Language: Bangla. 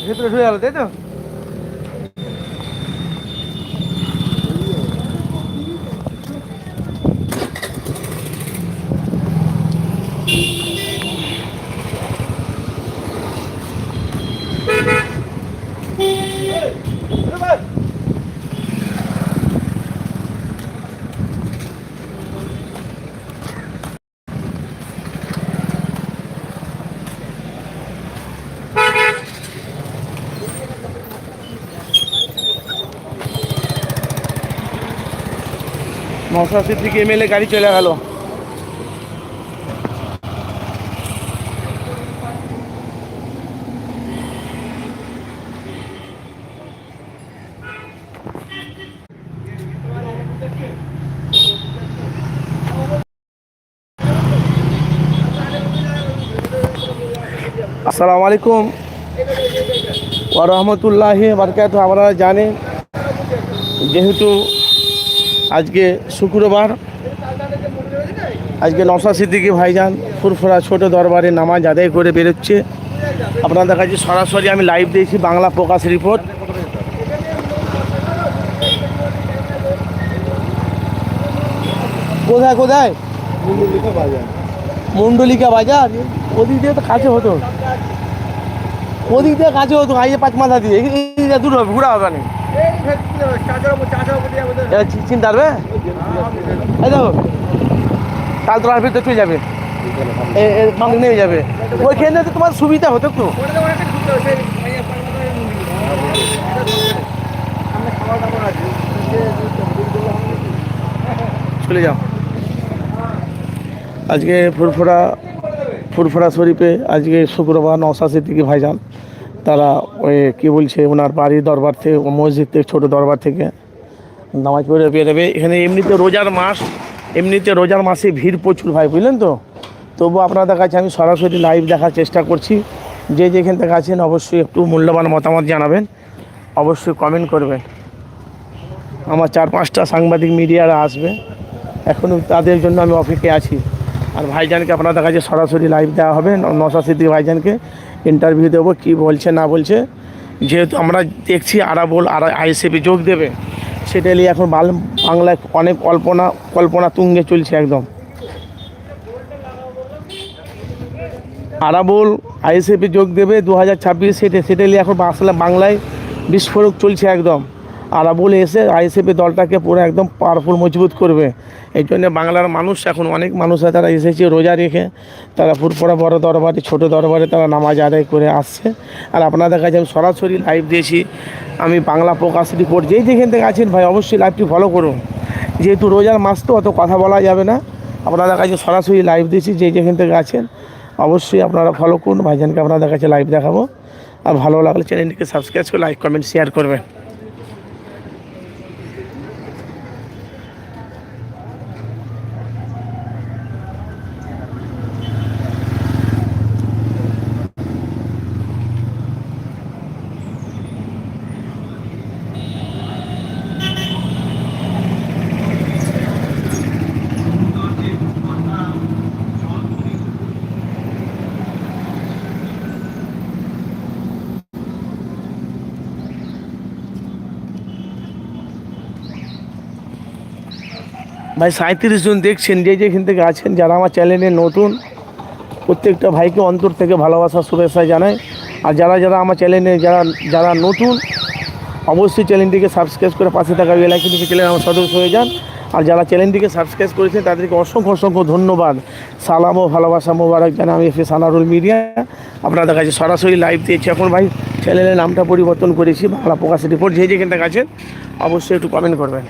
ভেতরে ঢুকে গেল, তাই তো? নওশাদ সিদ্দিকী এমএলএ গাড়ি চলে গেল। আসসালামু আলাইকুম ওয়া রাহমাতুল্লাহি ওয়া বারাকাতুহু। আপনারা জানেন যেহেতু আজকে শুক্রবার, আজকে নওশাদ সিদ্দিকী ভাইজান ফুরফুরা ছোট দরবারে নামাজ আদায় করে বেরোচ্ছে। আপনাদের কাছে সরাসরি আমি লাইভ দিয়েছি, বাংলা প্রকাশ রিপোর্ট। কোথায় কোথায়? মুন্ডলিকা বাজার। ওদিক দিয়ে তো কাছে হতো, ওদিক দিয়ে কাছে হতো, আইয়ে পাঁচ মাথা দিয়ে দূর হবে, ঘোরা হবে না। চিন্তা হবে, এই দেখো কাল তোমার ভিতরে চলে যাবে, নেমে যাবে ওইখানে, তো তোমার সুবিধা হতো একটু। চলে যাও। আজকে ফুরফুরা শরীফে আজকে শুক্রবার নওশাদ সিদ্দিকী ভাইজান তারা ওই কী বলছে ওনার বাড়ির দরবার থেকে, মসজিদ থেকে, ছোটো দরবার থেকে নামাজ পড়ে বেরোবে। এখানে এমনিতে রোজার মাসে ভিড় প্রচুর ভাই, বুঝলেন তো। তবু আপনাদের কাছে আমি সরাসরি লাইভ দেখার চেষ্টা করছি। যে যেখান থেকে আছেন অবশ্যই একটু মূল্যবান মতামত জানাবেন, অবশ্যই কমেন্ট করবেন। আমার 4-5টা সাংবাদিক মিডিয়ারা আসবে, এখনও তাদের জন্য আমি অপেক্ষায় আছি। আর ভাইজানকে আপনাদের কাছে সরাসরি লাইভ দেওয়া হবে, নওশাদ সিদ্দিকী ভাইজানকে ইন্টারভিউ দেবো, কী বলছে না বলছে। যেহেতু আমরা দেখছি আরাবুল আর আইএসএফে যোগ দেবে, সেটা নিয়ে এখন বাংলায় অনেক কল্পনা তুঙ্গে চলছে একদম। আরাবুল আইএসএফে যোগ দেবে 2026, সেটা নিয়ে এখন বাংলায় বিস্ফোরক চলছে একদম। আরাবুল এসে আইএসএফের দলটাকে পুরো একদম পাওয়ারফুল মজবুত করবে। এই জন্য বাংলার মানুষ, এখন অনেক মানুষ তারা এসেছে রোজা রেখে, তারা ফুরফুরা বড় দরবারে, ছোটো দরবারে তারা নামাজ আদায় করে আসছে। আর আপনাদের কাছে আমি সরাসরি লাইভ দিয়েছি, আমি বাংলা প্রকাশ রিপোর্ট। যেই যেখান থেকে আছেন ভাই অবশ্যই লাইভটি ফলো করুন। যেহেতু রোজার মাস তো অত কথা বলা যাবে না, আপনাদের কাছে সরাসরি লাইভ দিয়েছি। যেই যেখান থেকে আছেন অবশ্যই আপনারা ফলো করুন। ভাইজানকে আপনাদের কাছে লাইভ দেখাবো। আর ভালো লাগলে চ্যানেলটিকে সাবস্ক্রাইব করে লাইক কমেন্ট শেয়ার করবেন। ভাই 37 জন দেখছেন, যে যেখান থেকে আছেন, যারা আমার চ্যানেলে নতুন, প্রত্যেকটা ভাইকে অন্তর থেকে ভালোবাসা শুভেচ্ছা জানাই। আর যারা আমার চ্যানেলে যারা নতুন, অবশ্যই চ্যানেলটিকে সাবস্ক্রাইব করে পাশে থাকা বেল আইকনটিকে চ্যানেল আমার সদস্য হয়ে যান। আর যারা চ্যানেলটিকে সাবস্ক্রাইব করেছেন তাদেরকে অসংখ্য ধন্যবাদ, সালাম ও ভালোবাসা মোবারক জানাই। আমি এফএস আনারুল মিডিয়া আপনাদের কাছে সরাসরি লাইভ দিয়েছি। এখন ভাই চ্যানেলের নামটা পরিবর্তন করেছি, বাংলা প্রকাশ রিপোর্ট। যে যেখান থেকে আছেন অবশ্যই একটু কমেন্ট করবেন।